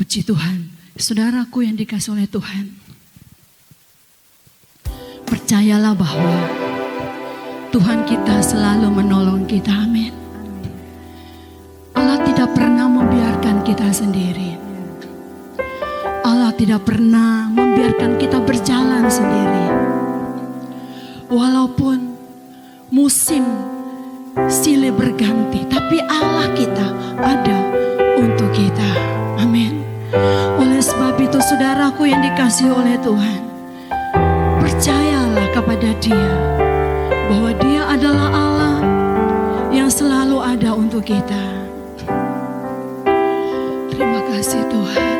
Puji Tuhan, saudaraku yang dikasihi oleh Tuhan. Percayalah bahwa Tuhan kita selalu menolong kita, amin. Allah tidak pernah membiarkan kita sendiri. Allah tidak pernah membiarkan kita berjalan sendiri. Walaupun musim silih berganti, tapi Allah kita ada untuk kita, amin. Oleh sebab itu saudaraku yang dikasihi oleh Tuhan, percayalah kepada Dia bahwa Dia adalah Allah yang selalu ada untuk kita. Terima kasih Tuhan.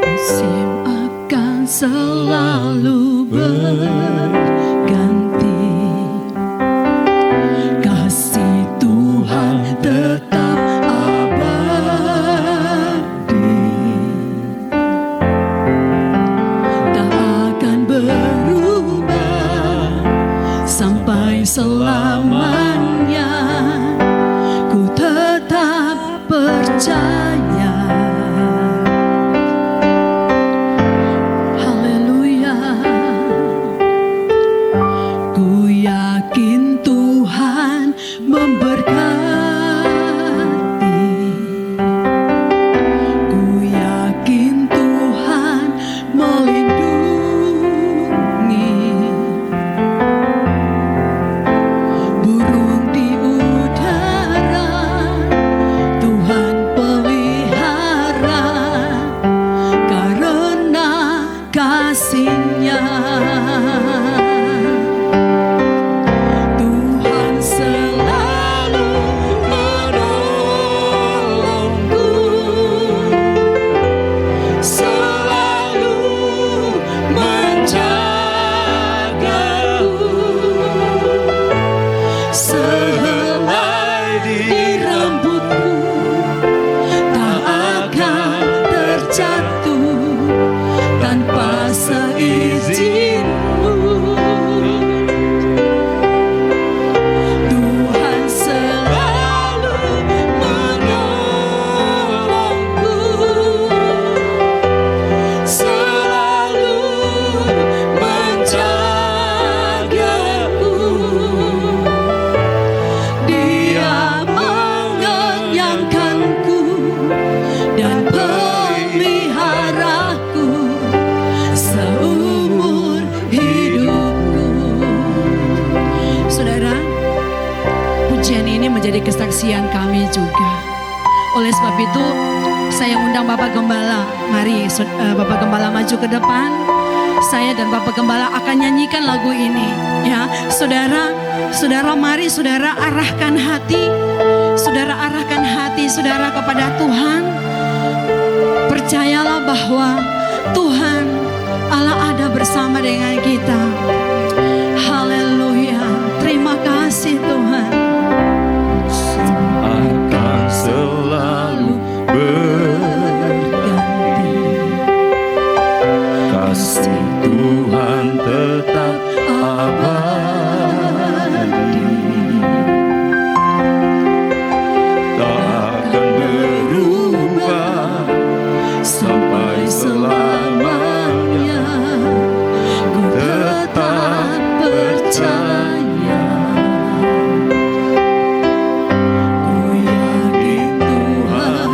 Musim akan selalu berganti, kasih Tuhan tetap selamanya. Ku tetap percaya. Haleluya. Ku yakin Tuhan memberkati. Ku yakin Tuhan melindungi. Kesaksian kami juga. Oleh sebab itu saya undang Bapak Gembala. Mari Bapak Gembala maju ke depan. Saya dan Bapak Gembala akan nyanyikan lagu ini. Ya, saudara, mari saudara arahkan hati. Saudara arahkan hati saudara kepada Tuhan. Percayalah bahwa Tuhan Allah ada bersama dengan kita. Haleluya. Terima kasih Tuhan. Selalu berganti, kasih Tuhan tetap abadi, tak akan berubah sampai selamanya. Ku tetap percaya. Ku yakin Tuhan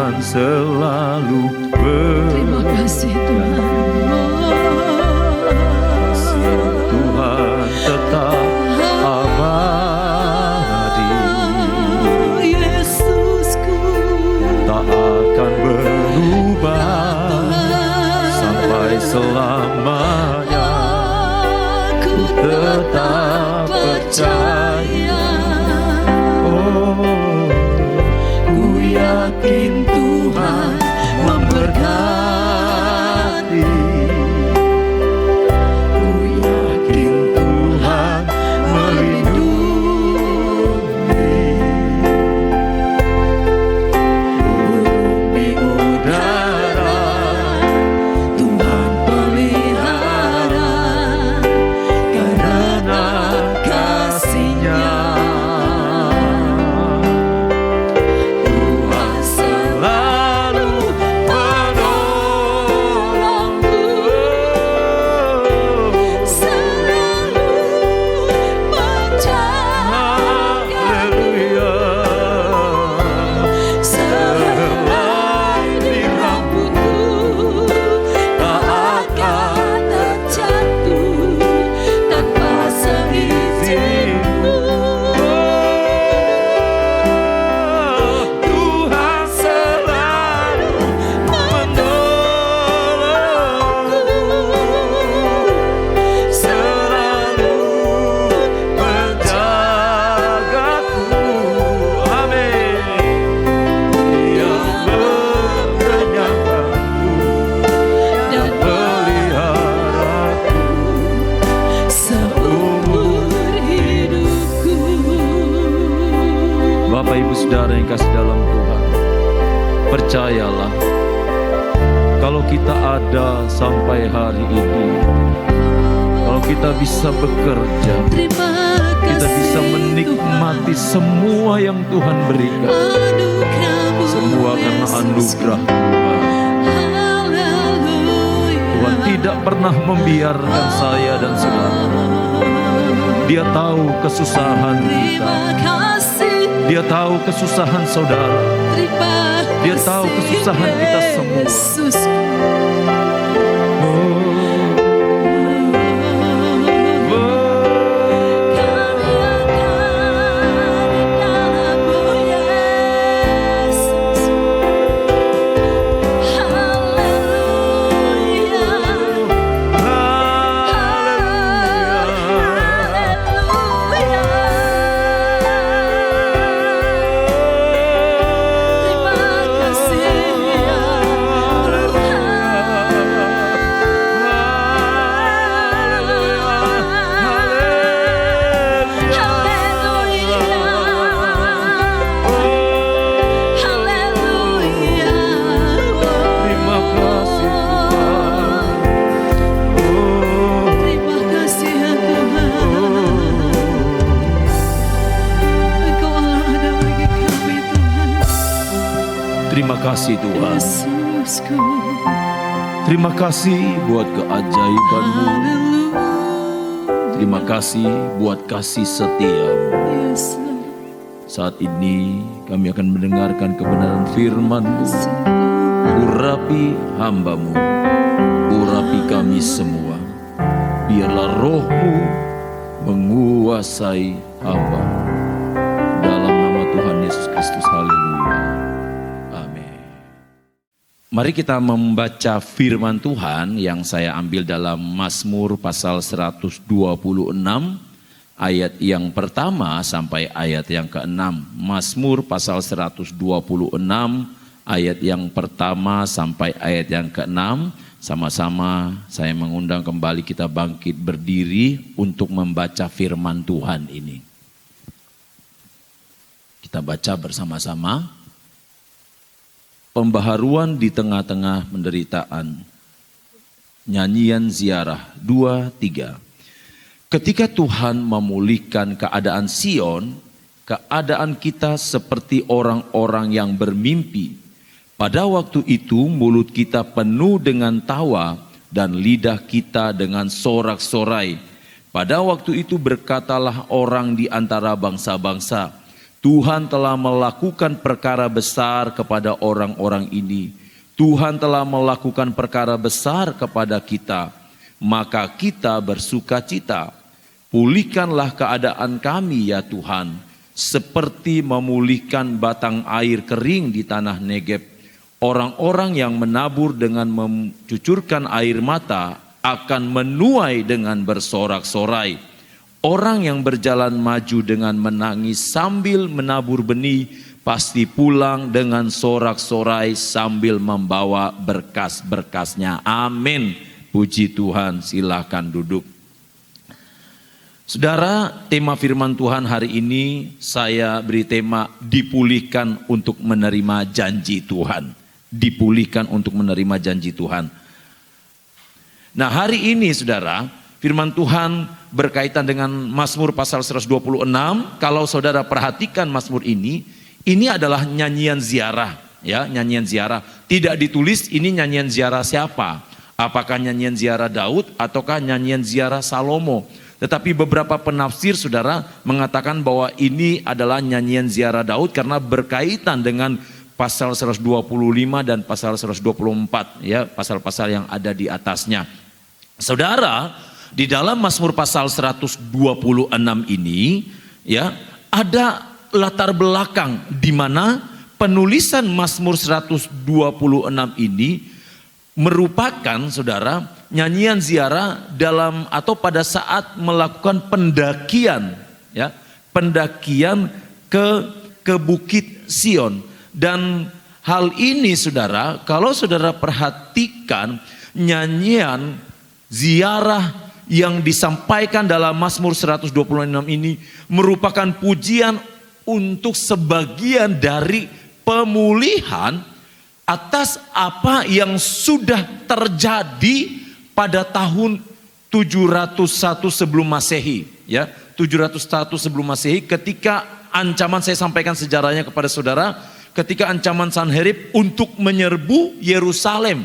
Tuhan selalu Terima kasih Tuhan. Tuhan tetap abadi, Yesusku, tak akan berubah sampai selamanya. aku tetap percaya. Oh, Ku yakin Tuhan memberkati. ku yakin Tuhan melindungi. Burung di udara Tuhan pelihara karena kasih-Nya. Tuhan selalu menolongku, Selalu menjagaku. haleluya. Sehelai di rambutku tak akan terjatuh tanpa seizinku. Tuhan selalu menolongku, selalu menjagaku. Amin. Dia mengenyangkanku Dan peliharaku seumur hidupku. Bapak Ibu Saudara yang kasih dalam Tuhan, percayalah kalau kita ada sampai hari ini, kalau kita bisa bekerja, Terima kita kasih bisa menikmati semua yang Tuhan berikan, anugerah-Mu, semua karena Yesusku. anugerah Tuhan. Haleluya. Tuhan tidak pernah membiarkan saya dan saudara. Dia tahu kesusahan kita, Terima kasih, Dia tahu kesusahan saudara, terima Dia tahu kasih, kesusahan kita semua. Yesus. Karya-karya-Mu, Yesus. Haleluya. Terima kasih ya Terima kasih Tuhan. Terima kasih ya Tuhan. Engkau Allah ada bagi kami Tuhan. Terima kasih Tuhan. Yesusku. Terima kasih buat keajaiban-Mu. Haleluya. Terima kasih buat kasih setia-Mu. Yes, Lord. Saat ini kami akan mendengarkan kebenaran firman-Mu. Urapi hamba-Mu, urapi kami semua. Biarlah roh-Mu menguasai hamba. Dalam nama Tuhan Yesus Kristus, haleluya. Amin. Mari kita membaca firman Tuhan yang saya ambil dalam Mazmur pasal 126 ayat yang pertama sampai ayat yang ke-6. Mazmur pasal 126 ayat yang pertama sampai ayat yang ke-6. Sama-sama saya mengundang kembali kita bangkit berdiri untuk membaca firman Tuhan ini. Kita baca bersama-sama. Pembaharuan di tengah-tengah penderitaan. Nyanyian ziarah 2-3. Ketika Tuhan memulihkan keadaan Sion, keadaan kita seperti orang-orang yang bermimpi. Pada waktu itu mulut kita penuh dengan tawa dan lidah kita dengan sorak-sorai. Pada waktu itu berkatalah orang di antara bangsa-bangsa, Tuhan telah melakukan perkara besar kepada orang-orang ini. Tuhan telah melakukan perkara besar kepada kita, maka kita bersuka cita. Pulihkanlah keadaan kami ya Tuhan, seperti memulihkan batang air kering di tanah Negeb. Orang-orang yang menabur dengan mencucurkan air mata akan menuai dengan bersorak-sorai. Orang yang berjalan maju dengan menangis sambil menabur benih, pasti pulang dengan sorak-sorai sambil membawa berkas-berkasnya. Amin. Puji Tuhan, silakan duduk. Saudara, tema firman Tuhan hari ini saya beri tema dipulihkan untuk menerima janji Tuhan. Dipulihkan untuk menerima janji Tuhan. Nah, hari ini saudara, firman Tuhan berkaitan dengan Mazmur pasal 126. Kalau saudara perhatikan Mazmur ini adalah nyanyian ziarah, ya, nyanyian ziarah. Tidak ditulis ini nyanyian ziarah siapa? Apakah nyanyian ziarah Daud ataukah nyanyian ziarah Salomo? Tetapi beberapa penafsir saudara mengatakan bahwa ini adalah nyanyian ziarah Daud karena berkaitan dengan pasal 125 dan pasal 124, ya, pasal-pasal yang ada di atasnya. Saudara, di dalam Mazmur pasal 126 ini, ya, ada latar belakang di mana penulisan Mazmur 126 ini merupakan saudara nyanyian ziarah dalam atau pada saat melakukan pendakian, ya, pendakian ke Bukit Sion. Dan hal ini saudara, kalau saudara perhatikan nyanyian ziarah yang disampaikan dalam Mazmur 126 ini merupakan pujian untuk sebagian dari pemulihan atas apa yang sudah terjadi pada tahun 701 sebelum Masehi, ya, 701 sebelum Masehi, ketika ancaman, saya sampaikan sejarahnya kepada saudara, ketika ancaman Sanherib untuk menyerbu Yerusalem.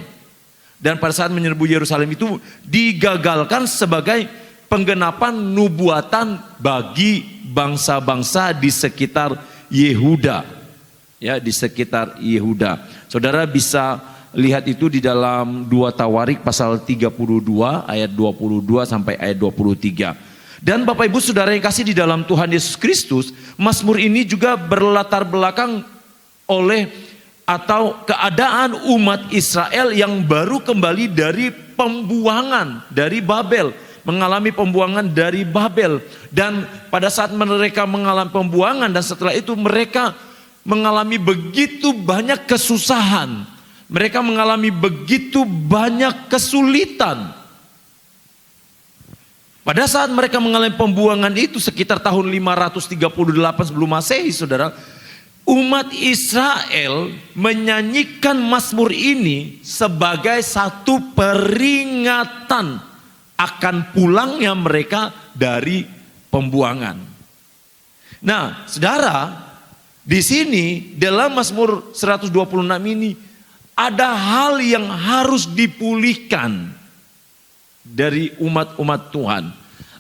Dan pada saat menyerbu Yerusalem itu digagalkan sebagai penggenapan nubuatan bagi bangsa-bangsa di sekitar Yehuda. Ya, di sekitar Yehuda. Saudara bisa lihat itu di dalam 2 Tawarik pasal 32 ayat 22 sampai ayat 23. Dan Bapak Ibu Saudara yang kasih di dalam Tuhan Yesus Kristus, Mazmur ini juga berlatar belakang oleh atau keadaan umat Israel yang baru kembali dari pembuangan dari Babel, mengalami pembuangan dari Babel. Dan pada saat mereka mengalami pembuangan dan setelah itu mereka mengalami begitu banyak kesusahan, mereka mengalami begitu banyak kesulitan. Pada saat mereka mengalami pembuangan itu sekitar tahun 538 sebelum Masehi, saudara, umat Israel menyanyikan Mazmur ini sebagai satu peringatan akan pulangnya mereka dari pembuangan. Nah, saudara, di sini dalam Mazmur 126 ini ada hal yang harus dipulihkan dari umat-umat Tuhan.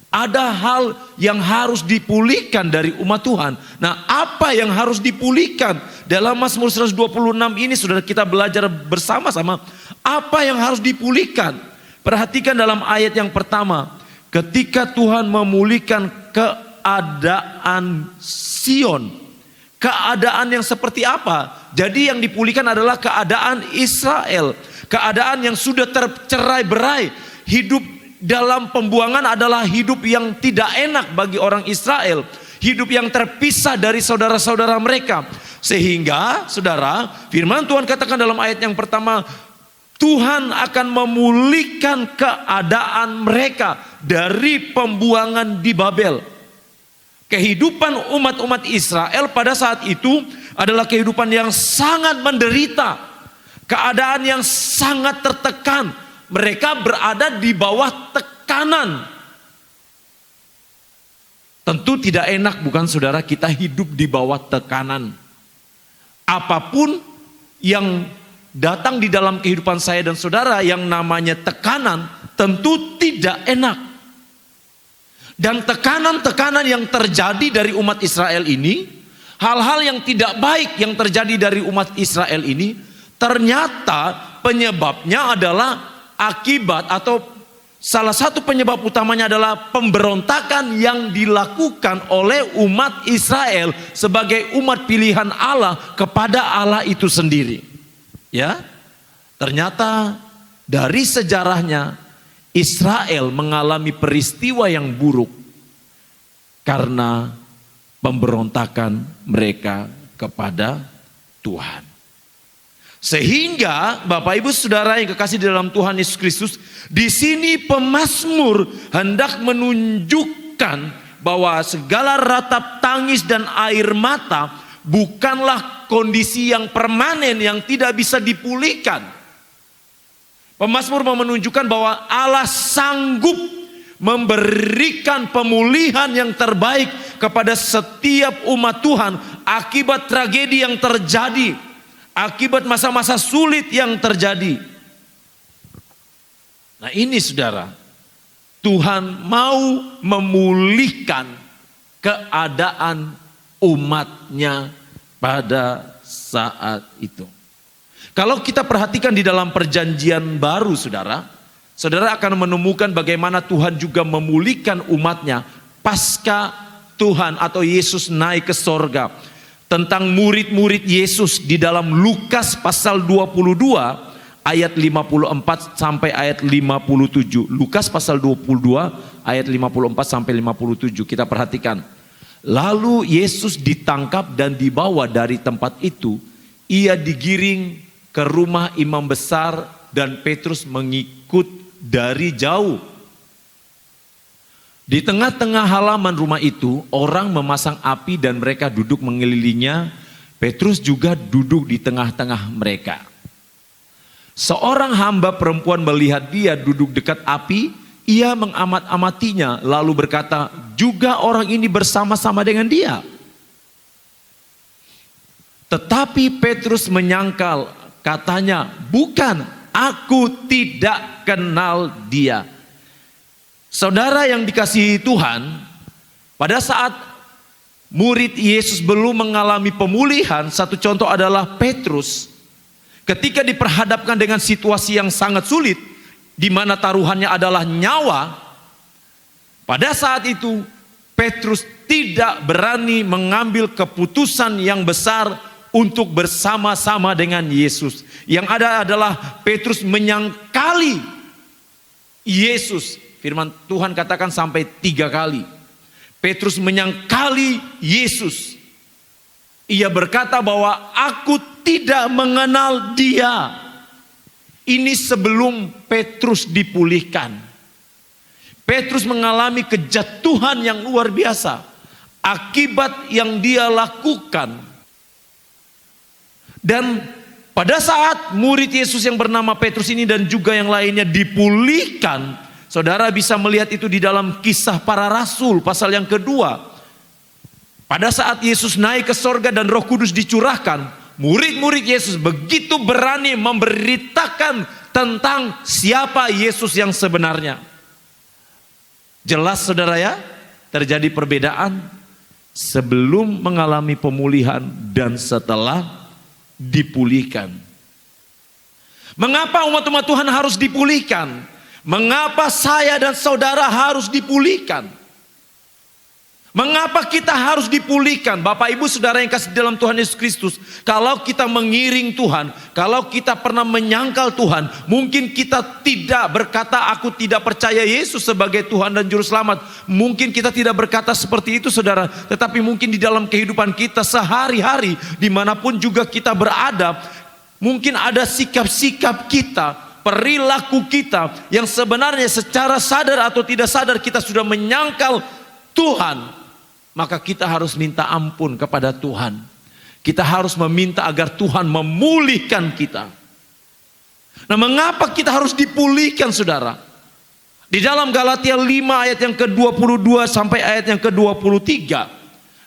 Ada hal yang harus dipulihkan dari umat Tuhan. Nah, apa yang harus dipulihkan? Dalam Mazmur 126 ini sudah kita belajar bersama-sama apa yang harus dipulihkan. Perhatikan dalam ayat yang pertama, ketika Tuhan memulihkan keadaan Sion. Keadaan yang seperti apa? Jadi yang dipulihkan adalah keadaan Israel. Keadaan yang sudah tercerai-berai. Hidup dalam pembuangan adalah hidup yang tidak enak bagi orang Israel. Hidup yang terpisah dari saudara-saudara mereka. Sehingga saudara, firman Tuhan katakan dalam ayat yang pertama, Tuhan akan memulihkan keadaan mereka dari pembuangan di Babel. Kehidupan umat-umat Israel pada saat itu adalah kehidupan yang sangat menderita. Keadaan yang sangat tertekan. Mereka berada di bawah tekanan. Tentu tidak enak, bukan saudara, kita hidup di bawah tekanan. Apapun yang datang di dalam kehidupan saya dan saudara yang namanya tekanan, tentu tidak enak. Dan tekanan-tekanan yang terjadi dari umat Israel ini hal-hal yang tidak baik yang terjadi dari umat Israel ini, ternyata penyebabnya adalah akibat atau salah satu penyebab utamanya adalah pemberontakan yang dilakukan oleh umat Israel sebagai umat pilihan Allah kepada Allah itu sendiri. Ya, ternyata dari sejarahnya Israel mengalami peristiwa yang buruk karena pemberontakan mereka kepada Tuhan. Sehingga Bapak Ibu Saudara yang kekasih di dalam Tuhan Yesus Kristus, di sini pemazmur hendak menunjukkan bahwa segala ratap tangis dan air mata bukanlah kondisi yang permanen yang tidak bisa dipulihkan. Pemazmur mau menunjukkan bahwa Allah sanggup memberikan pemulihan yang terbaik kepada setiap umat Tuhan akibat tragedi yang terjadi, akibat masa-masa sulit yang terjadi. Nah ini saudara, Tuhan mau memulihkan keadaan umatnya pada saat itu. Kalau kita perhatikan di dalam perjanjian baru saudara akan menemukan bagaimana Tuhan juga memulihkan umatnya pasca Tuhan atau Yesus naik ke sorga. Tentang murid-murid Yesus di dalam Lukas pasal 22 ayat 54 sampai ayat 57. Lukas pasal 22 ayat 54 sampai 57. Kita perhatikan. Lalu Yesus ditangkap dan dibawa dari tempat itu. Ia digiring ke rumah imam besar dan Petrus mengikut dari jauh. Di tengah-tengah halaman rumah itu, orang memasang api dan mereka duduk mengelilinginya. Petrus juga duduk di tengah-tengah mereka. Seorang hamba perempuan melihat dia duduk dekat api, ia mengamat-amatinya lalu berkata, juga orang ini bersama-sama dengan dia. Tetapi Petrus menyangkal, katanya, bukan, aku tidak kenal dia. Saudara yang dikasihi Tuhan, pada saat murid Yesus belum mengalami pemulihan, satu contoh adalah Petrus. Ketika diperhadapkan dengan situasi yang sangat sulit, di mana taruhannya adalah nyawa, pada saat itu Petrus tidak berani mengambil keputusan yang besar untuk bersama-sama dengan Yesus. Yang ada adalah Petrus menyangkali Yesus. Firman Tuhan katakan sampai 3 kali. Petrus menyangkali Yesus. Ia berkata bahwa aku tidak mengenal dia. Ini sebelum Petrus dipulihkan. Petrus mengalami kejatuhan yang luar biasa. Akibat yang dia lakukan. Dan pada saat murid Yesus yang bernama Petrus ini dan juga yang lainnya dipulihkan, saudara bisa melihat itu di dalam Kisah Para Rasul pasal yang kedua. Pada saat Yesus naik ke sorga dan Roh Kudus dicurahkan, murid-murid Yesus begitu berani memberitakan tentang siapa Yesus yang sebenarnya. Jelas saudara ya, terjadi perbedaan sebelum mengalami pemulihan dan setelah dipulihkan. Mengapa umat-umat Tuhan harus dipulihkan? Mengapa saya dan saudara harus dipulihkan? Mengapa kita harus dipulihkan? Bapak Ibu Saudara yang kasih dalam Tuhan Yesus Kristus, kalau kita mengiring Tuhan, kalau kita pernah menyangkal Tuhan, mungkin kita tidak berkata aku tidak percaya Yesus sebagai Tuhan dan Juru Selamat. Mungkin kita tidak berkata seperti itu saudara, tetapi mungkin di dalam kehidupan kita sehari-hari, dimanapun juga kita berada, mungkin ada sikap-sikap kita, perilaku kita yang sebenarnya secara sadar atau tidak sadar kita sudah menyangkal Tuhan. Maka kita harus minta ampun kepada Tuhan. Kita harus meminta agar Tuhan memulihkan kita. Nah, mengapa kita harus dipulihkan saudara? Di dalam Galatia 5 ayat yang ke-22 sampai ayat yang ke-23.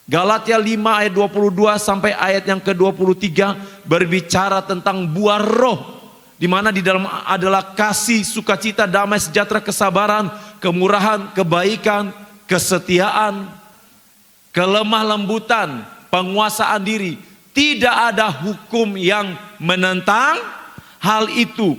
Galatia 5 ayat 22 sampai ayat yang ke-23 berbicara tentang buah roh, di mana di dalam adalah kasih, sukacita, damai, sejahtera, kesabaran, kemurahan, kebaikan, kesetiaan, kelemah lembutan, penguasaan diri. Tidak ada hukum yang menentang hal itu.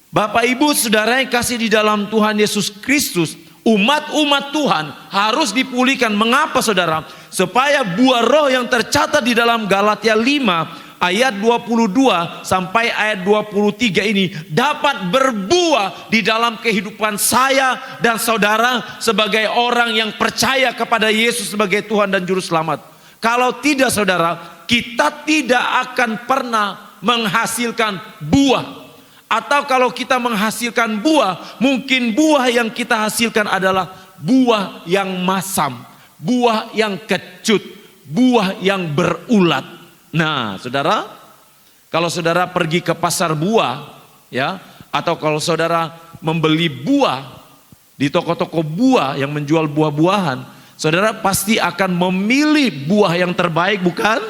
Bapak Ibu Saudara yang kasih di dalam Tuhan Yesus Kristus, umat-umat Tuhan harus dipulihkan. Mengapa saudara? Supaya buah roh yang tercatat di dalam Galatia 5 ayat 22 sampai ayat 23 ini dapat berbuah di dalam kehidupan saya dan saudara sebagai orang yang percaya kepada Yesus sebagai Tuhan dan Juru Selamat. Kalau tidak saudara, kita tidak akan pernah menghasilkan buah. Atau kalau kita menghasilkan buah, mungkin buah yang kita hasilkan adalah buah yang masam, buah yang kecut, buah yang berulat. Nah, saudara, kalau saudara pergi ke pasar buah, ya, atau kalau saudara membeli buah di toko-toko buah yang menjual buah-buahan, saudara pasti akan memilih buah yang terbaik, bukan?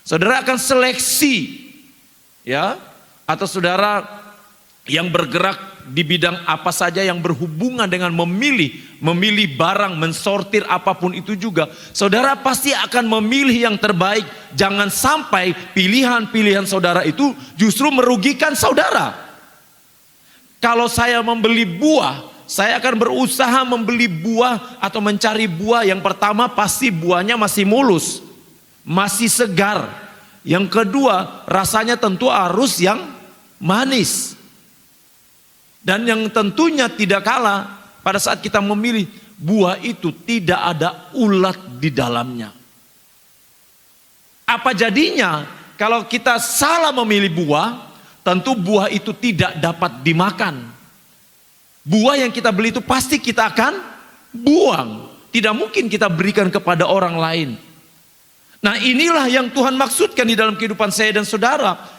Saudara akan seleksi, ya, atau saudara yang bergerak di bidang apa saja yang berhubungan dengan memilih barang, mensortir apapun itu juga, saudara pasti akan memilih yang terbaik. Jangan sampai pilihan-pilihan saudara itu justru merugikan saudara. Kalau saya membeli buah, saya akan berusaha membeli buah atau mencari buah yang pertama pasti buahnya masih mulus, masih segar. Yang kedua, rasanya tentu harus yang manis. Dan yang tentunya tidak kalah, pada saat kita memilih, buah itu tidak ada ulat di dalamnya. Apa jadinya kalau kita salah memilih buah? Tentu buah itu tidak dapat dimakan. Buah yang kita beli itu pasti kita akan buang. Tidak mungkin kita berikan kepada orang lain. Nah, inilah yang Tuhan maksudkan di dalam kehidupan saya dan saudara.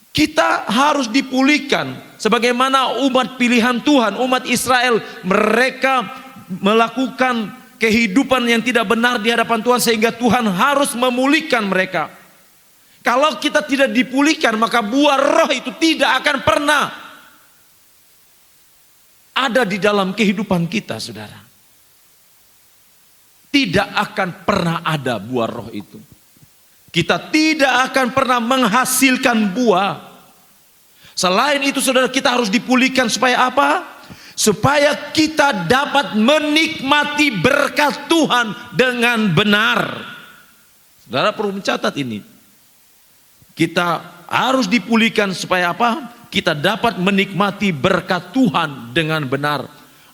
Kita harus dipulihkan sebagaimana umat pilihan Tuhan, umat Israel, mereka melakukan kehidupan yang tidak benar di hadapan Tuhan sehingga Tuhan harus memulihkan mereka. Kalau kita tidak dipulihkan, maka buah roh itu tidak akan pernah ada di dalam kehidupan kita, saudara. Tidak akan pernah ada buah roh itu. Kita tidak akan pernah menghasilkan buah. Selain itu saudara, kita harus dipulihkan supaya apa? Supaya kita dapat menikmati berkat Tuhan dengan benar. Saudara perlu mencatat ini. Kita harus dipulihkan supaya apa? Kita dapat menikmati berkat Tuhan dengan benar.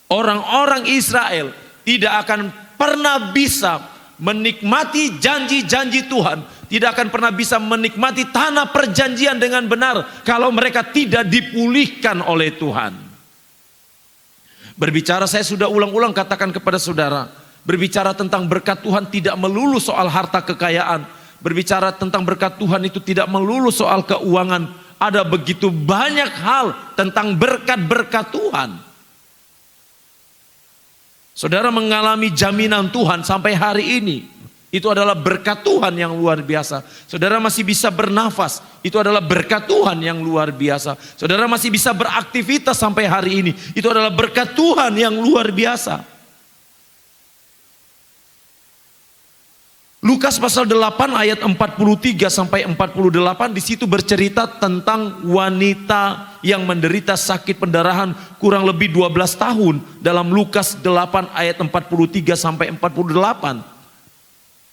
Orang-orang Israel tidak akan pernah bisa menikmati janji-janji Tuhan, tidak akan pernah bisa menikmati tanah perjanjian dengan benar kalau mereka tidak dipulihkan oleh Tuhan. Berbicara, saya sudah ulang-ulang katakan kepada saudara, berbicara tentang berkat Tuhan tidak melulu soal harta kekayaan. Berbicara tentang berkat Tuhan itu tidak melulu soal keuangan. Ada begitu banyak hal tentang berkat-berkat Tuhan. Saudara mengalami jaminan Tuhan sampai hari ini. Itu adalah berkat Tuhan yang luar biasa. Saudara masih bisa bernafas. Itu adalah berkat Tuhan yang luar biasa. Saudara masih bisa beraktivitas sampai hari ini. Itu adalah berkat Tuhan yang luar biasa. Lukas pasal 8 ayat 43 sampai 48 di situ bercerita tentang wanita yang menderita sakit pendarahan kurang lebih 12 tahun dalam Lukas 8 ayat 43 sampai 48.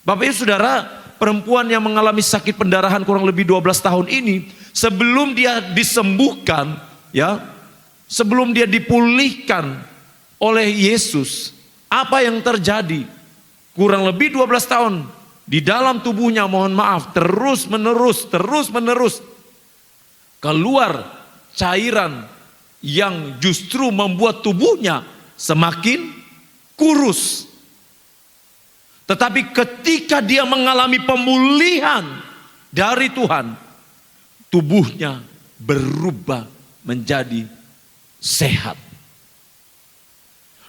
Bapak Ibu Saudara, perempuan yang mengalami sakit pendarahan kurang lebih 12 tahun ini, sebelum dia disembuhkan, ya, sebelum dia dipulihkan oleh Yesus, apa yang terjadi? Kurang lebih 12 tahun di dalam tubuhnya, mohon maaf, terus menerus keluar cairan yang justru membuat tubuhnya semakin kurus. Tetapi ketika dia mengalami pemulihan dari Tuhan, tubuhnya berubah menjadi sehat.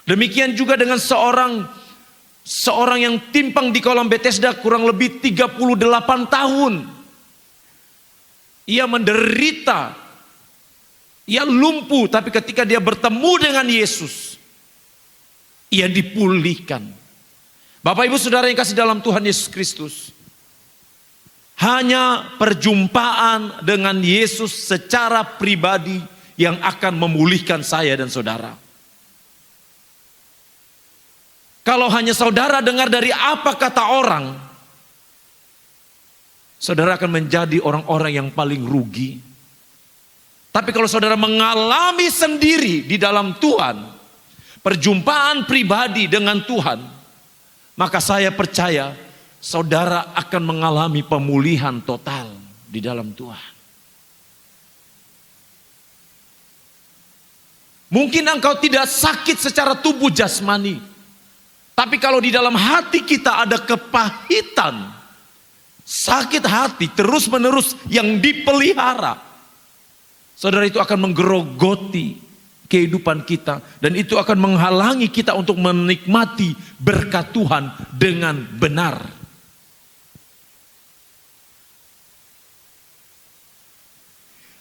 Demikian juga dengan seorang yang timpang di kolam Bethesda kurang lebih 38 tahun. Ia menderita, ia lumpuh, tapi ketika dia bertemu dengan Yesus, ia dipulihkan. Bapak Ibu Saudara yang kasih dalam Tuhan Yesus Kristus, hanya perjumpaan dengan Yesus secara pribadi yang akan memulihkan saya dan saudara. Kalau hanya saudara dengar dari apa kata orang, saudara akan menjadi orang-orang yang paling rugi. Tapi kalau saudara mengalami sendiri di dalam Tuhan, perjumpaan pribadi dengan Tuhan, maka saya percaya saudara akan mengalami pemulihan total di dalam Tuhan. Mungkin engkau tidak sakit secara tubuh jasmani, tapi kalau di dalam hati kita ada kepahitan, sakit hati terus-menerus yang dipelihara, saudara, itu akan menggerogoti kehidupan kita, dan itu akan menghalangi kita untuk menikmati berkat Tuhan dengan benar.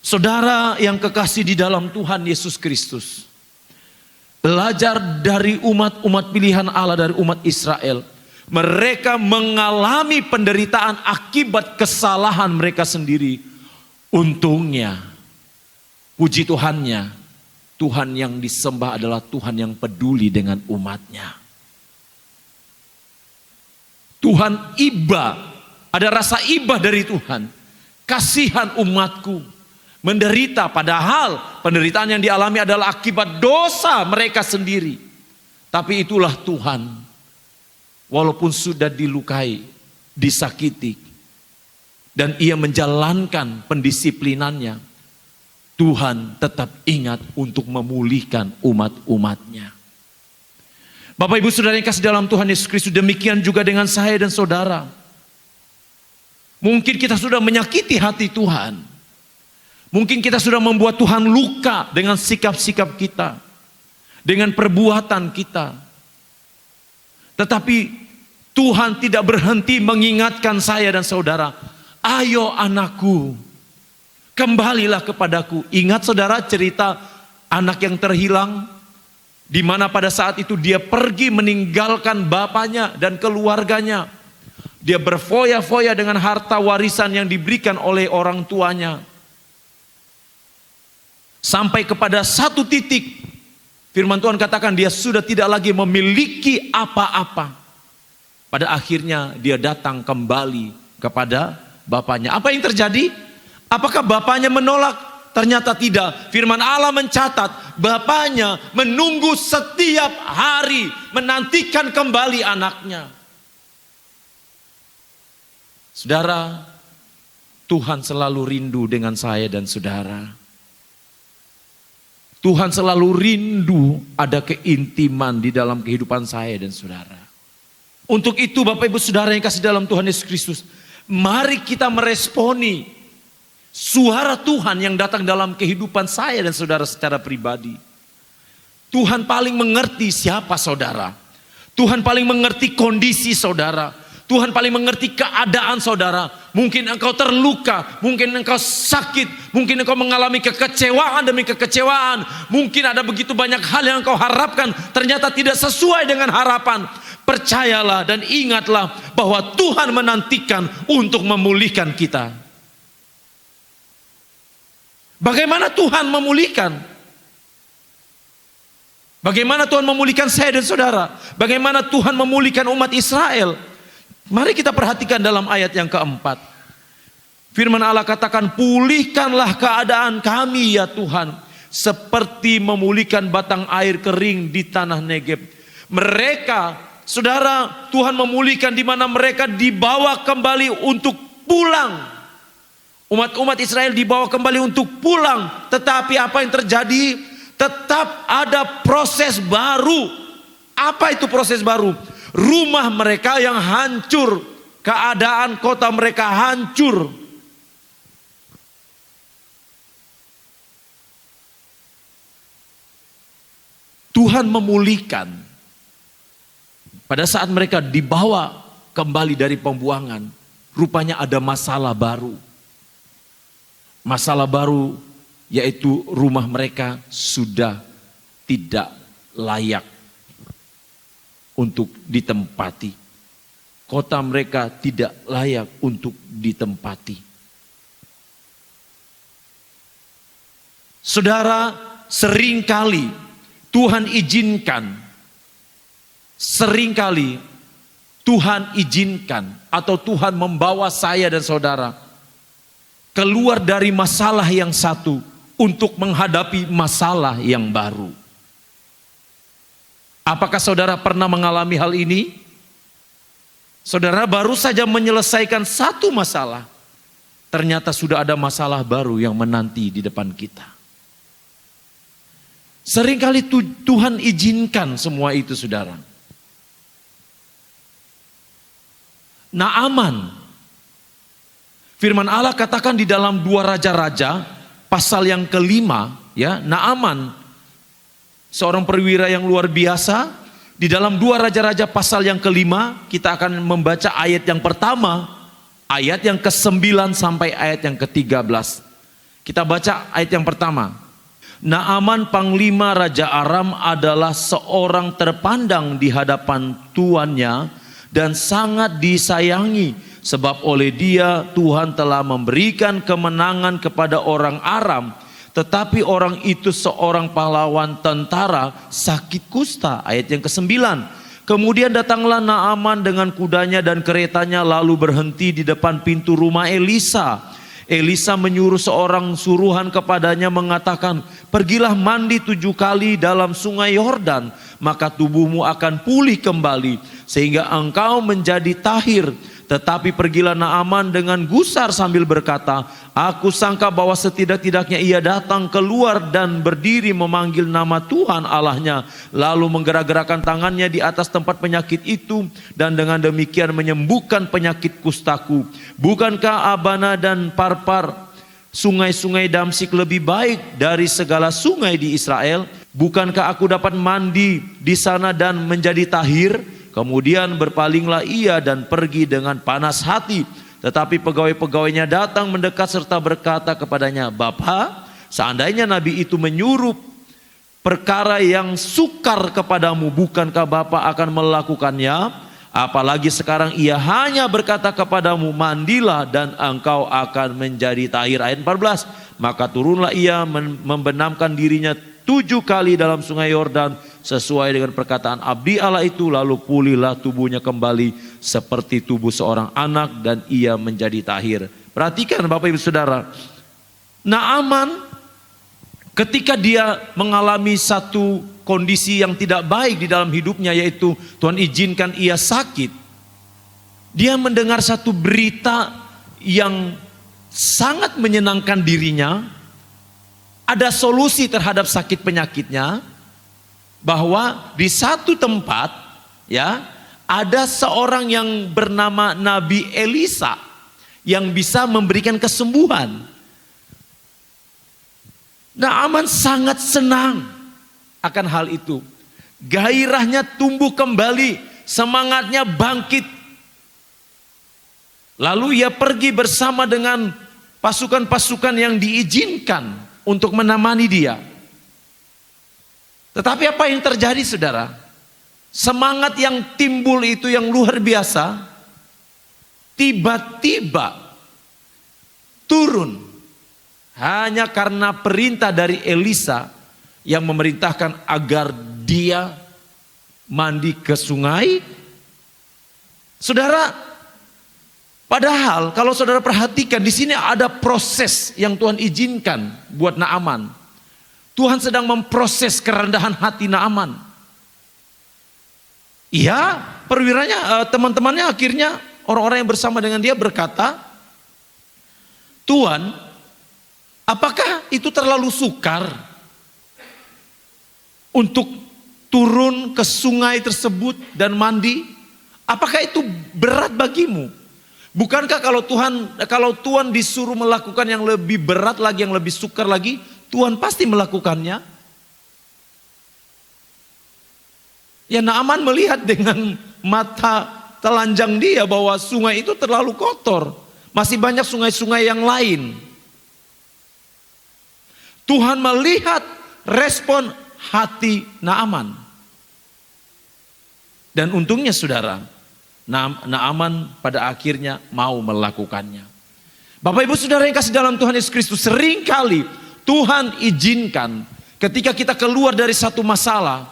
Saudara yang kekasih di dalam Tuhan Yesus Kristus, belajar dari umat-umat pilihan Allah, dari umat Israel. Mereka mengalami penderitaan akibat kesalahan mereka sendiri. Untungnya, puji Tuhannya, Tuhan yang disembah adalah Tuhan yang peduli dengan umatnya. Tuhan iba, ada rasa iba dari Tuhan. Kasihan umatku menderita, padahal penderitaan yang dialami adalah akibat dosa mereka sendiri. Tapi itulah Tuhan, walaupun sudah dilukai, disakiti, dan ia menjalankan pendisiplinannya, Tuhan tetap ingat untuk memulihkan umat-umatnya. Bapak Ibu Saudara yang kasih dalam Tuhan Yesus Kristus, demikian juga dengan saya dan saudara. Mungkin kita sudah menyakiti hati Tuhan. Mungkin kita sudah membuat Tuhan luka dengan sikap-sikap kita, dengan perbuatan kita. Tetapi Tuhan tidak berhenti mengingatkan saya dan saudara, ayo anakku, kembalilah kepadaku. Ingat saudara cerita anak yang terhilang, di mana pada saat itu dia pergi meninggalkan bapaknya dan keluarganya. Dia berfoya-foya dengan harta warisan yang diberikan oleh orang tuanya. Sampai kepada satu titik, firman Tuhan katakan dia sudah tidak lagi memiliki apa-apa. Pada akhirnya dia datang kembali kepada bapaknya. Apa yang terjadi? Apakah bapaknya menolak? Ternyata tidak. Firman Allah mencatat, bapaknya menunggu setiap hari, menantikan kembali anaknya. Saudara, Tuhan selalu rindu dengan saya dan saudara. Tuhan selalu rindu ada keintiman di dalam kehidupan saya dan saudara. Untuk itu Bapak Ibu Saudara yang kasih dalam Tuhan Yesus Kristus, mari kita meresponi suara Tuhan yang datang dalam kehidupan saya dan saudara secara pribadi. Tuhan paling mengerti siapa saudara. Tuhan paling mengerti kondisi saudara. Tuhan paling mengerti keadaan saudara. Mungkin engkau terluka, mungkin engkau sakit, mungkin engkau mengalami kekecewaan demi kekecewaan. Mungkin ada begitu banyak hal yang engkau harapkan, ternyata tidak sesuai dengan harapan. Percayalah dan ingatlah bahwa Tuhan menantikan untuk memulihkan kita. Bagaimana Tuhan memulihkan? Bagaimana Tuhan memulihkan saya dan saudara? Bagaimana Tuhan memulihkan umat Israel? Mari kita perhatikan dalam ayat yang keempat. Firman Allah katakan, pulihkanlah keadaan kami ya Tuhan, seperti memulihkan batang air kering di tanah Negeb. Mereka, saudara, Tuhan memulihkan di mana mereka dibawa kembali untuk pulang. Umat-umat Israel dibawa kembali untuk pulang. Tetapi apa yang terjadi? Tetap ada proses baru. Apa itu proses baru? Rumah mereka yang hancur, keadaan kota mereka hancur. Tuhan memulihkan. Pada saat mereka dibawa kembali dari pembuangan, rupanya ada masalah baru. Masalah baru yaitu rumah mereka sudah tidak layak untuk ditempati. Kota mereka tidak layak untuk ditempati. Saudara, seringkali Tuhan izinkan atau Tuhan membawa saya dan saudara keluar dari masalah yang satu untuk menghadapi masalah yang baru. Apakah saudara pernah mengalami hal ini? Saudara baru saja menyelesaikan satu masalah, ternyata sudah ada masalah baru yang menanti di depan kita. Seringkali Tuhan izinkan semua itu, saudara. Naaman, firman Allah katakan di dalam 2 Raja-Raja pasal yang kelima, ya, Naaman seorang perwira yang luar biasa. Di dalam 2 Raja-Raja pasal yang kelima, kita akan membaca ayat yang pertama, ayat yang ke-9 sampai ayat yang ke-13. Kita baca ayat yang pertama. Naaman panglima Raja Aram adalah seorang terpandang di hadapan tuannya dan sangat disayangi, sebab oleh dia Tuhan telah memberikan kemenangan kepada orang Aram. Tetapi orang itu seorang pahlawan tentara sakit kusta. Ayat yang ke-9. Kemudian datanglah Naaman dengan kudanya dan keretanya lalu berhenti di depan pintu rumah Elisa. Elisa menyuruh seorang suruhan kepadanya mengatakan, pergilah mandi 7 kali dalam sungai Yordan, maka tubuhmu akan pulih kembali sehingga engkau menjadi tahir. Tetapi pergilah Naaman dengan gusar sambil berkata, aku sangka bahwa setidak-tidaknya ia datang keluar dan berdiri memanggil nama Tuhan Allahnya, lalu menggerak-gerakkan tangannya di atas tempat penyakit itu, dan dengan demikian menyembuhkan penyakit kustaku. Bukankah Abana dan Parpar, sungai-sungai Damsik lebih baik dari segala sungai di Israel? Bukankah aku dapat mandi di sana dan menjadi tahir? Kemudian berpalinglah ia dan pergi dengan panas hati. Tetapi pegawai-pegawainya datang mendekat serta berkata kepadanya, Bapa, seandainya nabi itu menyuruh perkara yang sukar kepadamu, bukankah Bapa akan melakukannya? Apalagi sekarang ia hanya berkata kepadamu, mandilah dan engkau akan menjadi tahir. Ayat 14. Maka turunlah ia membenamkan dirinya 7 kali dalam sungai Yordan sesuai dengan perkataan abdi Allah itu, lalu pulihlah tubuhnya kembali seperti tubuh seorang anak dan ia menjadi tahir. Perhatikan Bapak Ibu Saudara, Naaman ketika dia mengalami satu kondisi yang tidak baik di dalam hidupnya, yaitu Tuhan izinkan ia sakit. Dia mendengar satu berita yang sangat menyenangkan dirinya. Ada solusi terhadap sakit penyakitnya, bahwa di satu tempat, ya, ada seorang yang bernama Nabi Elisa yang bisa memberikan kesembuhan. Naaman sangat senang akan hal itu. Gairahnya tumbuh kembali, semangatnya bangkit. Lalu ia pergi bersama dengan pasukan-pasukan yang diizinkan untuk menemani dia. Tetapi apa yang terjadi, saudara? Semangat yang timbul itu yang luar biasa, tiba-tiba turun. Hanya karena perintah dari Elisa yang memerintahkan agar dia mandi ke sungai. Saudara, padahal kalau saudara perhatikan di sini ada proses yang Tuhan izinkan buat Naaman. Tuhan sedang memproses kerendahan hati Naaman. Iya, perwiranya, teman-temannya akhirnya orang-orang yang bersama dengan dia berkata, Tuhan, apakah itu terlalu sukar untuk turun ke sungai tersebut dan mandi? Apakah itu berat bagimu? Bukankah kalau Tuhan disuruh melakukan yang lebih berat lagi, yang lebih sukar lagi, Tuhan pasti melakukannya? Ya, Naaman melihat dengan mata telanjang dia bahwa sungai itu terlalu kotor. Masih banyak sungai-sungai yang lain. Tuhan melihat respon hati Naaman. Dan untungnya saudara, Naaman pada akhirnya mau melakukannya. Bapak Ibu Saudara yang kasih dalam Tuhan Yesus Kristus, seringkali Tuhan izinkan ketika kita keluar dari satu masalah,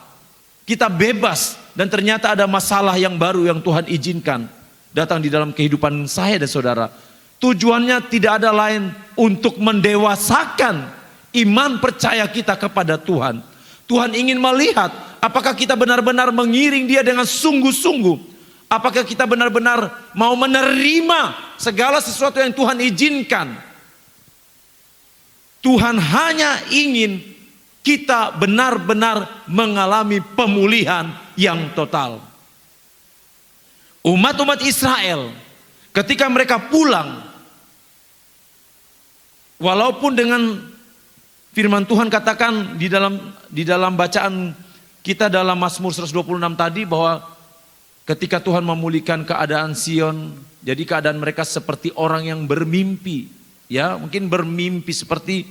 kita bebas dan ternyata ada masalah yang baru yang Tuhan izinkan datang di dalam kehidupan saya dan saudara. Tujuannya tidak ada lain untuk mendewasakan iman percaya kita kepada Tuhan. Tuhan ingin melihat apakah kita benar-benar mengiring Dia dengan sungguh-sungguh. Apakah kita benar-benar mau menerima segala sesuatu yang Tuhan izinkan. Tuhan hanya ingin kita benar-benar mengalami pemulihan yang total. Umat-umat Israel ketika mereka pulang, walaupun dengan firman Tuhan katakan di dalam bacaan kita dalam Mazmur 126 tadi bahwa ketika Tuhan memulihkan keadaan Sion, jadi keadaan mereka seperti orang yang bermimpi, ya, mungkin bermimpi seperti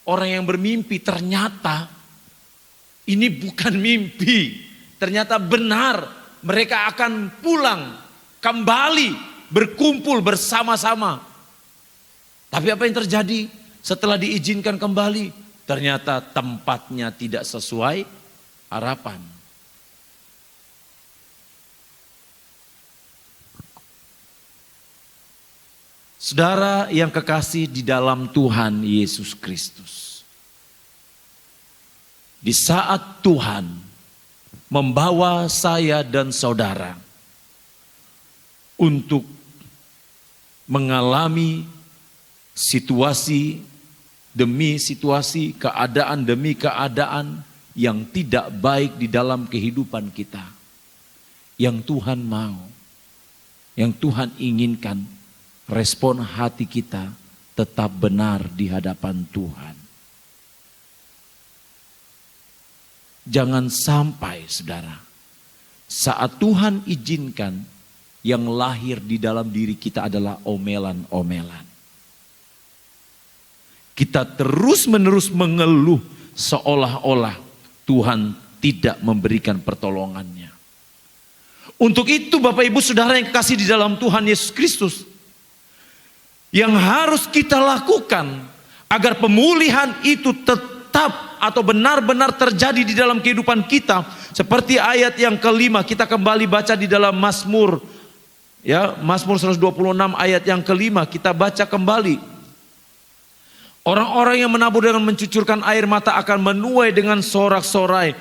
orang yang bermimpi, ternyata ini bukan mimpi, ternyata benar mereka akan pulang kembali berkumpul bersama-sama. Tapi apa yang terjadi? Setelah diizinkan kembali, ternyata tempatnya tidak sesuai harapan. Saudara yang kekasih di dalam Tuhan Yesus Kristus, di saat Tuhan membawa saya dan saudara untuk mengalami situasi demi situasi, keadaan demi keadaan yang tidak baik di dalam kehidupan kita, yang Tuhan mau, yang Tuhan inginkan, respon hati kita tetap benar di hadapan Tuhan. Jangan sampai saudara, saat Tuhan izinkan, yang lahir di dalam diri kita adalah omelan-omelan. Kita terus-menerus mengeluh seolah-olah Tuhan tidak memberikan pertolongannya. Untuk itu Bapak Ibu Saudara yang kasih di dalam Tuhan Yesus Kristus, yang harus kita lakukan agar pemulihan itu tetap atau benar-benar terjadi di dalam kehidupan kita. Seperti ayat yang kelima, kita kembali baca di dalam Mazmur, ya, Mazmur 126 ayat yang kelima, kita baca kembali. Orang-orang yang menabur dengan mencucurkan air mata akan menuai dengan sorak-sorai.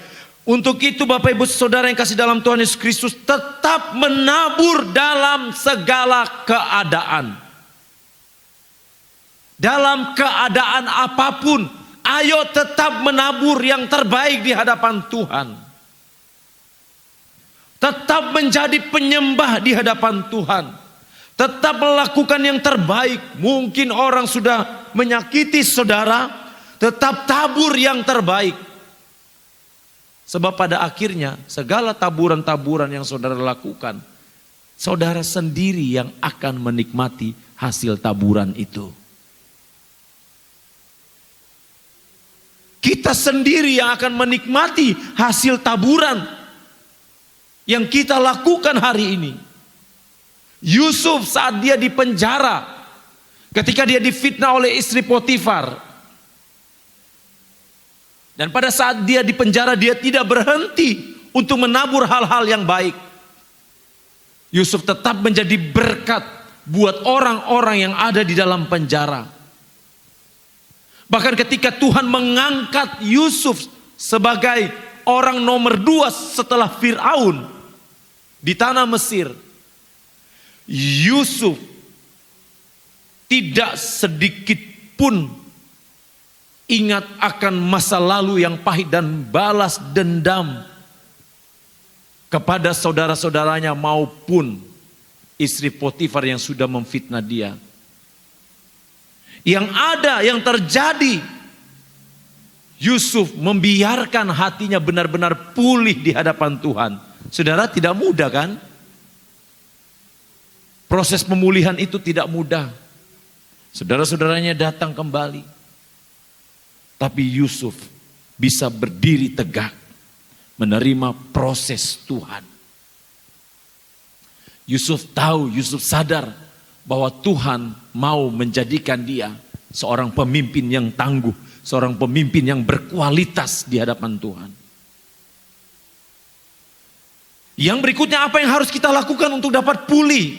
Untuk itu Bapak Ibu Saudara yang kasih dalam Tuhan Yesus Kristus, tetap menabur dalam segala keadaan. Dalam keadaan apapun, ayo tetap menabur yang terbaik di hadapan Tuhan. Tetap menjadi penyembah di hadapan Tuhan. Tetap melakukan yang terbaik. Mungkin orang sudah menyakiti saudara, tetap tabur yang terbaik. Sebab pada akhirnya segala taburan-taburan yang saudara lakukan, saudara sendiri yang akan menikmati hasil taburan itu. Kita sendiri yang akan menikmati hasil taburan yang kita lakukan hari ini. Yusuf saat dia di penjara, ketika dia difitnah oleh istri Potifar, dan pada saat dia di penjara dia tidak berhenti untuk menabur hal-hal yang baik. Yusuf tetap menjadi berkat buat orang-orang yang ada di dalam penjara. Bahkan ketika Tuhan mengangkat Yusuf sebagai orang nomor 2 setelah Fir'aun di tanah Mesir, Yusuf tidak sedikit pun ingat akan masa lalu yang pahit dan balas dendam kepada saudara-saudaranya maupun istri Potifar yang sudah memfitnah dia. Yang ada, yang terjadi, Yusuf membiarkan hatinya benar-benar pulih di hadapan Tuhan. Saudara, tidak mudah kan? Proses pemulihan itu tidak mudah. Saudara-saudaranya datang kembali. Tapi Yusuf bisa berdiri tegak, menerima proses Tuhan. Yusuf tahu, Yusuf sadar bahwa Tuhan mau menjadikan dia seorang pemimpin yang tangguh, seorang pemimpin yang berkualitas di hadapan Tuhan. Yang berikutnya, apa yang harus kita lakukan untuk dapat pulih?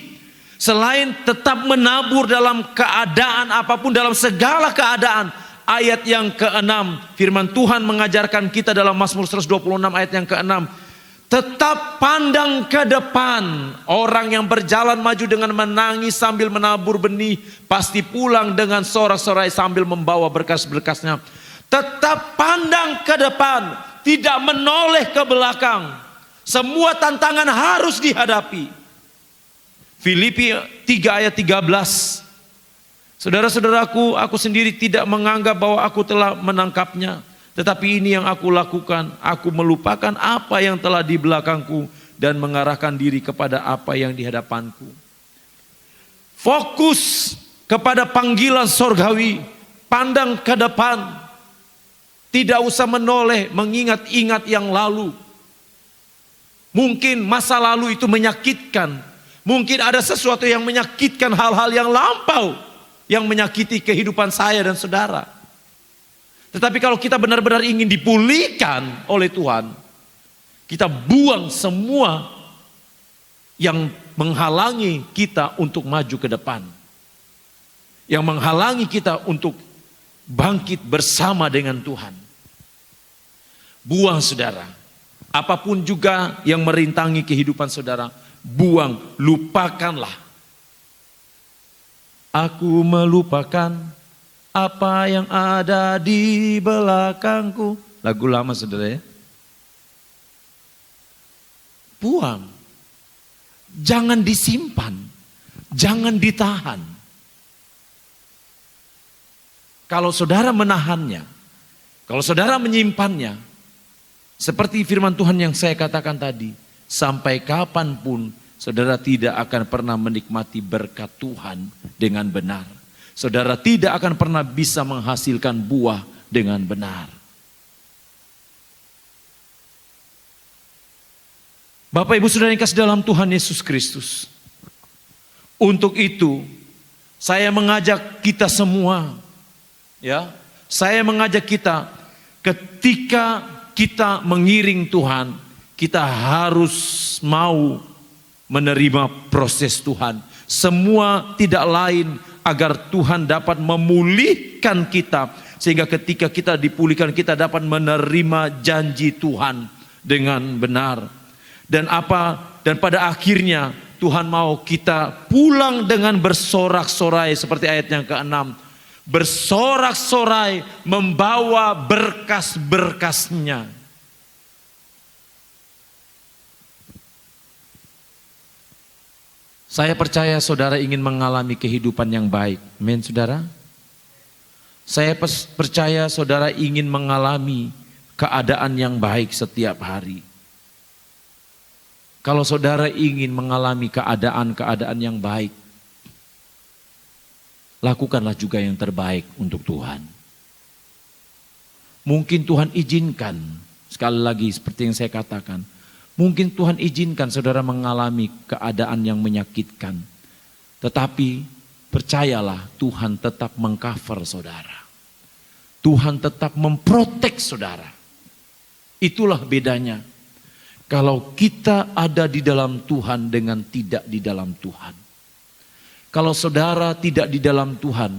Selain tetap menabur dalam keadaan apapun, dalam segala keadaan. Ayat yang ke-6, firman Tuhan mengajarkan kita dalam Mazmur 126 ayat yang ke-6. Tetap pandang ke depan. Orang yang berjalan maju dengan menangis sambil menabur benih, pasti pulang dengan sorak-sorai sambil membawa berkas-berkasnya. Tetap pandang ke depan, tidak menoleh ke belakang. Semua tantangan harus dihadapi. Filipi 3 ayat 13. Saudara-saudaraku, aku sendiri tidak menganggap bahwa aku telah menangkapnya. Tetapi ini yang aku lakukan, aku melupakan apa yang telah di belakangku dan mengarahkan diri kepada apa yang di hadapanku. Fokus kepada panggilan sorgawi, pandang ke depan. Tidak usah menoleh, mengingat-ingat yang lalu. Mungkin masa lalu itu menyakitkan. Mungkin ada sesuatu yang menyakitkan, hal-hal yang lampau yang menyakiti kehidupan saya dan saudara. Tetapi kalau kita benar-benar ingin dipulihkan oleh Tuhan, kita buang semua yang menghalangi kita untuk maju ke depan. Yang menghalangi kita untuk bangkit bersama dengan Tuhan. Buang saudara. Apapun juga yang merintangi kehidupan saudara, buang, lupakanlah. Aku melupakan apa yang ada di belakangku. Lagu lama saudara ya. Buang. Jangan disimpan. Jangan ditahan. Kalau saudara menahannya, kalau saudara menyimpannya, seperti firman Tuhan yang saya katakan tadi, sampai kapanpun saudara tidak akan pernah menikmati berkat Tuhan dengan benar. Saudara tidak akan pernah bisa menghasilkan buah dengan benar. Bapak Ibu Saudara yang kasih dalam Tuhan Yesus Kristus. Untuk itu saya mengajak kita semua, ya, saya mengajak kita ketika kita mengiring Tuhan, kita harus mau menerima proses Tuhan. Semua tidak lain agar Tuhan dapat memulihkan kita. Sehingga ketika kita dipulihkan, kita dapat menerima janji Tuhan dengan benar. Dan pada akhirnya Tuhan mau kita pulang dengan bersorak-sorai seperti ayat yang ke-6. Bersorak-sorai membawa berkas-berkasnya. Saya percaya saudara ingin mengalami kehidupan yang baik. Amin saudara. Saya percaya saudara ingin mengalami keadaan yang baik setiap hari. Kalau saudara ingin mengalami keadaan-keadaan yang baik, lakukanlah juga yang terbaik untuk Tuhan. Mungkin Tuhan izinkan, sekali lagi seperti yang saya katakan, mungkin Tuhan izinkan saudara mengalami keadaan yang menyakitkan. Tetapi percayalah Tuhan tetap mengcover saudara. Tuhan tetap memprotek saudara. Itulah bedanya. Kalau kita ada di dalam Tuhan dengan tidak di dalam Tuhan. Kalau saudara tidak di dalam Tuhan,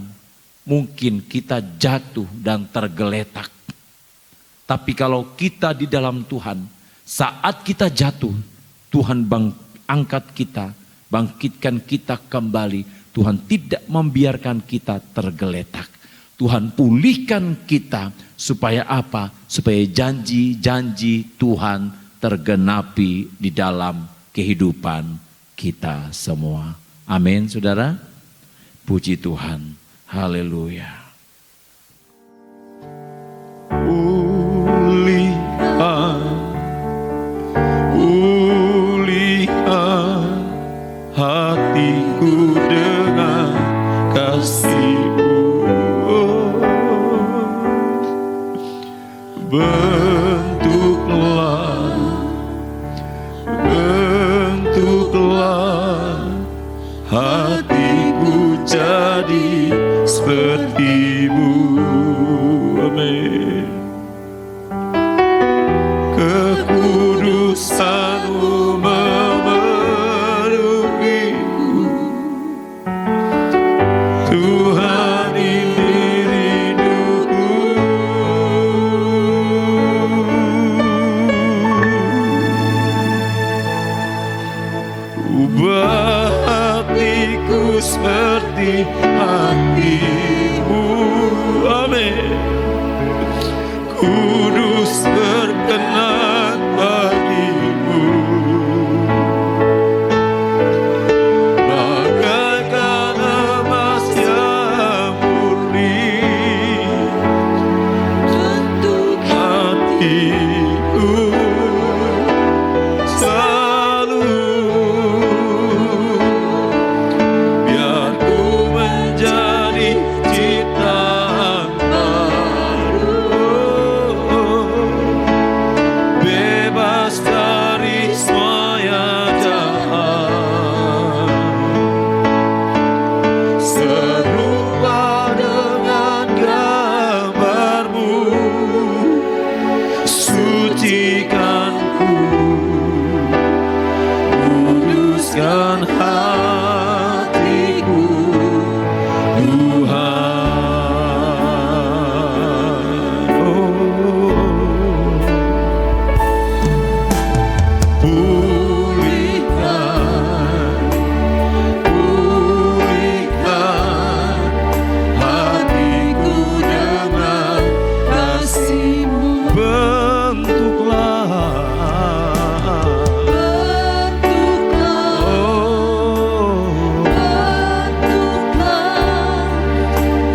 mungkin kita jatuh dan tergeletak. Tapi kalau kita di dalam Tuhan, saat kita jatuh, Tuhan angkat kita, bangkitkan kita kembali. Tuhan tidak membiarkan kita tergeletak. Tuhan pulihkan kita supaya apa? Supaya janji-janji Tuhan tergenapi di dalam kehidupan kita semua. Amin saudara. Puji Tuhan. Haleluya. Pulihkan hatiku dengan kasih-Mu. Bentuklah hatiku jadi seperti-Mu. Amin. Kekudusan-Mu memenuhiku, Tuhan ini rinduku. Ubah hatiku seperti hati-Mu. Amin. Kudus berkenan bagi-Mu, bagaikan emas yang murni untuk hatiku selalu. Biar ku menjadi ciptaan baru, bebas dari semua yang jahat, serupa dengan gambar-Mu. Sucikanku, kuduskan hatiku, Tuhan. Pulihkan hatiku dengan kasih-Mu. Bentuklah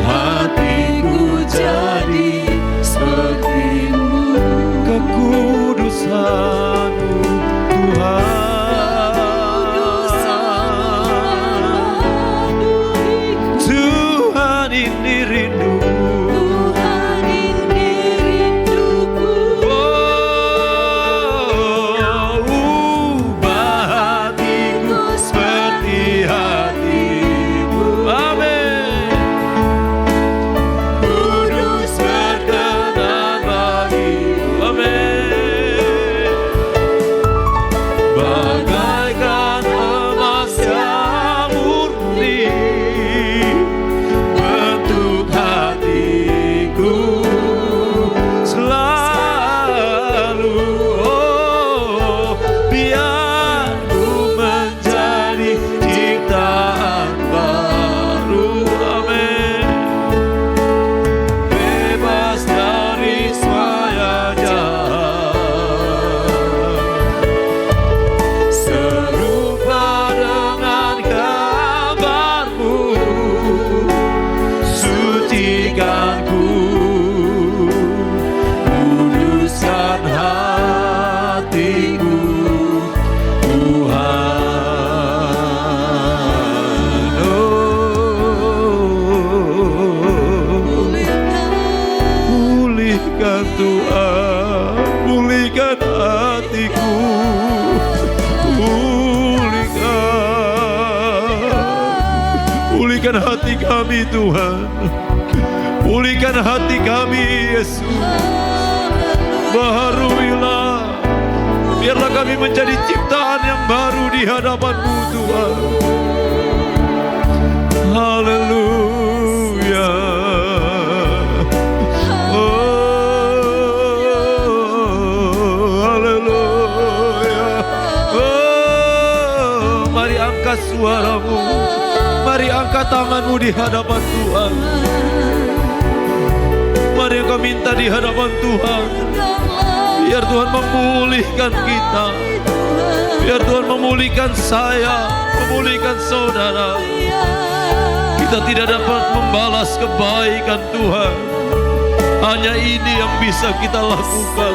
hatiku jadi seperti-Mu. Kekudusan-Mu, Tuhan. Tuhan ini rinduku. Ubah hatiku seperti hati-Mu. Amin. Kudus berkenan bagi-Mu. Amin. Bagaikan emas yang murni bentuk hatiku selalu. Biar ku menjadi ciptaan baru. Amin. Bebas dari semua yang jahat, serupa dengan gambar-Mu. Sucikanku, kuduskan hatiku, Tuhan. Pulihkan Tuhan, pulihkan hatiku, pulihkan hati kami Tuhan, pulihkan hati kami Yesus. Baharuilah, biarlah kami menjadi ciptaan yang baru di hadapan-Mu Tuhan. Haleluya. Haleluya. Mari angkat suaramu, mari angkat tanganmu di hadapan Tuhan. Mari engkau minta di hadapan Tuhan, biar Tuhan memulihkan kita, biar Tuhan memulihkan saya, memulihkan saudara. Kita tidak dapat membalas kebaikan Tuhan, hanya ini yang bisa kita lakukan,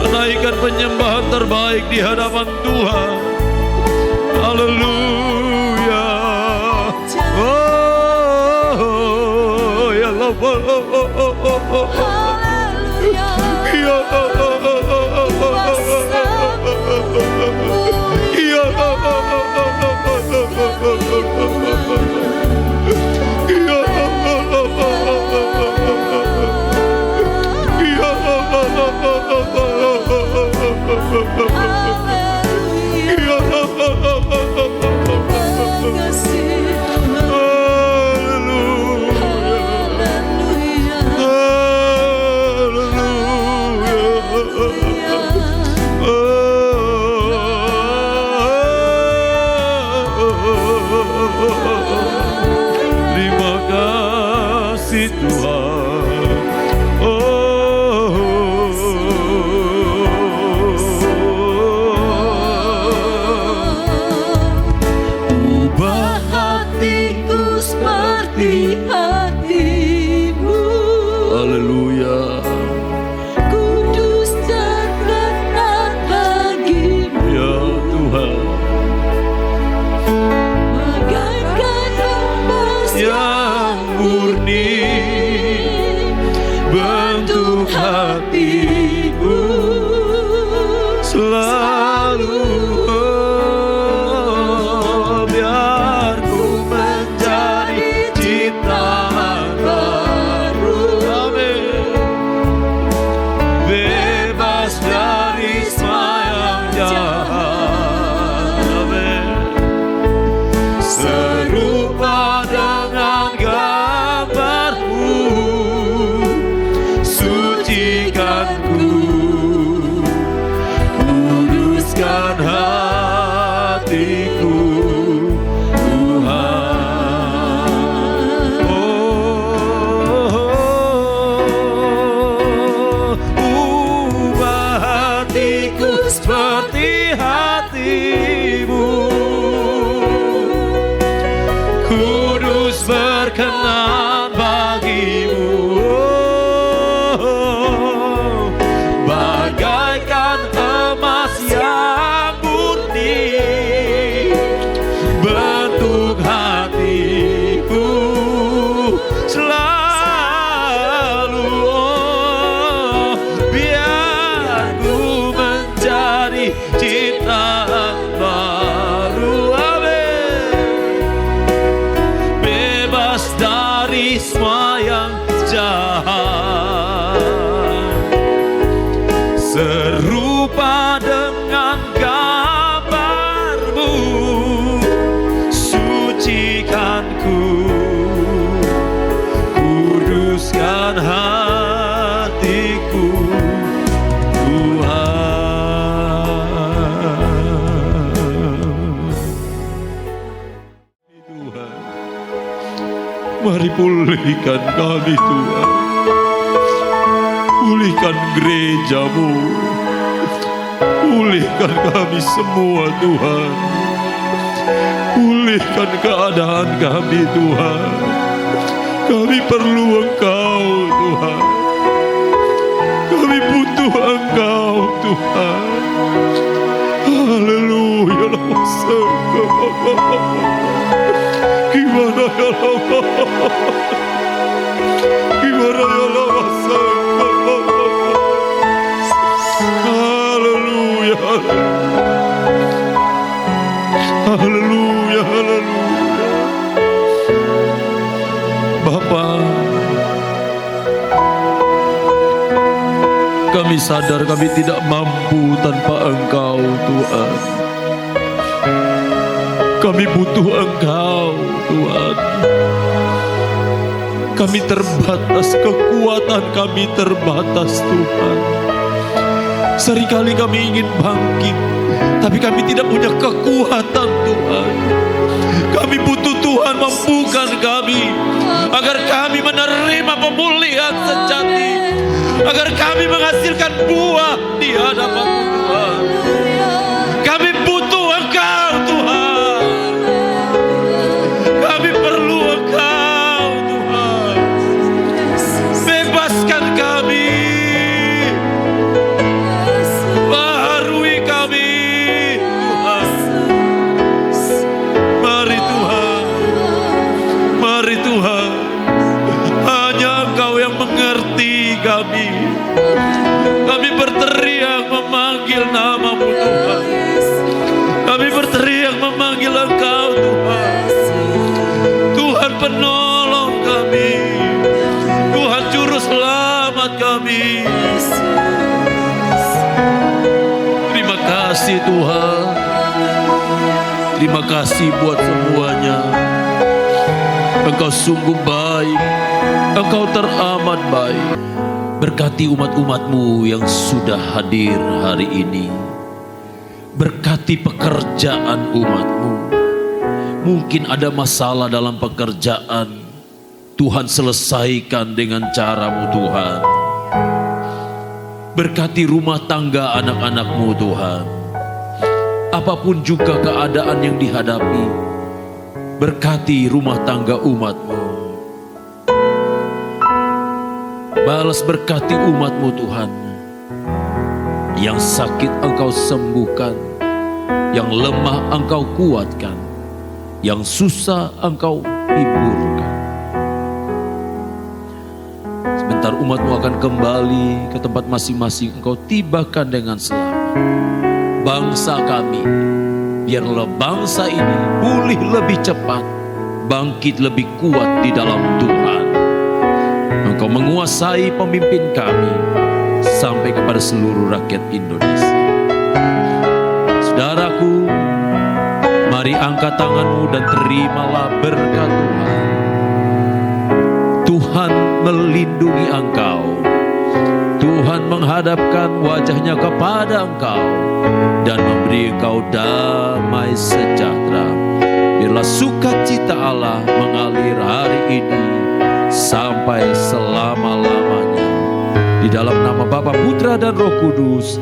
menaikkan penyembahan terbaik di hadapan Tuhan. Haleluya. Oh, ya Allah. Terima kasih Tuhan. Ubah hatiku seperti hatimu. Haleluya. Kudus dan benar bagimu. Ya Tuhan. Bagaikan emas Yang murni bentuk hatimu selalu, biar ku menjadi ciptaan baru. Amin. Bebas dari semua yang jahat. Amin. Serupa dengan gambarmu, sucikanku, kuduskan hatiku, Tuhan. Ubah hatiku seperti hatimu, kudus berkenan bagimu. Bagaikan emas yang murni bentuk hatiku selalu, biar ku menjadi ciptaan baru. Amin. Bebas dari semua yang jahat, serupa dengan gambarmu, sucikanku, kuduskan hatiku, Tuhan. Mari pulihkan kami Tuhan. Pulihkan gereja-Mu. Pulihkan kami semua Tuhan. Pulihkan keadaan kami Tuhan. Kami perlu Engkau Tuhan. Kami butuh Engkau Tuhan. Haleluya. Gimana ya Allah? Gimana ya Allah? Haleluya. Haleluya. Haleluya. Bapa, kami sadar kami tidak mampu tanpa Engkau Tuhan. Kami butuh Engkau Tuhan. Kami terbatas, kekuatan kami terbatas Tuhan. Seringkali kami ingin bangkit, tapi kami tidak punya kekuatan Tuhan. Kami butuh Tuhan mampukan kami, agar kami menerima pemulihan sejati, agar kami menghasilkan buah di hadapan Tuhan. Kami butuh Engkau Tuhan. Kami perlu Engkau Tuhan. Bebaskan kami. Baharui kami Tuhan. Mari Tuhan. Mari Tuhan. Hanya Engkau yang mengerti kami. Kami berteriak memanggil nama-Mu Tuhan. Kami berteriak memanggil Engkau Tuhan. Tuhan penolong kami. Tuhan juru selamat kami. Terima kasih Tuhan. Terima kasih buat semuanya. Engkau sungguh baik. Engkau teramat baik. Berkati umat-umat-Mu yang sudah hadir hari ini. Berkati pekerjaan umat-Mu. Mungkin ada masalah dalam pekerjaan. Tuhan selesaikan dengan cara-Mu Tuhan. Berkati rumah tangga anak-anak-Mu Tuhan. Apapun juga keadaan yang dihadapi, berkati rumah tangga umat-Mu. Balas berkati umat-Mu Tuhan. Yang sakit Engkau sembuhkan, yang lemah Engkau kuatkan, yang susah Engkau hiburkan. Sebentar umat-Mu akan kembali ke tempat masing-masing. Engkau tibakan dengan selamat. Bangsa kami, biarlah bangsa ini pulih lebih cepat, bangkit lebih kuat di dalam Tuhan. Engkau menguasai pemimpin kami sampai kepada seluruh rakyat Indonesia. Saudaraku, mari angkat tanganmu dan terimalah berkat Tuhan. Tuhan melindungi engkau. Tuhan menghadapkan wajahnya kepada engkau dan memberi engkau damai sejahtera. Biarlah sukacita Allah mengalir hari ini sampai selama-lamanya. Di dalam nama Bapa, Putra dan Roh Kudus,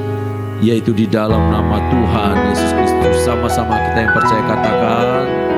yaitu di dalam nama Tuhan Yesus Kristus. Sama-sama kita yang percaya katakan.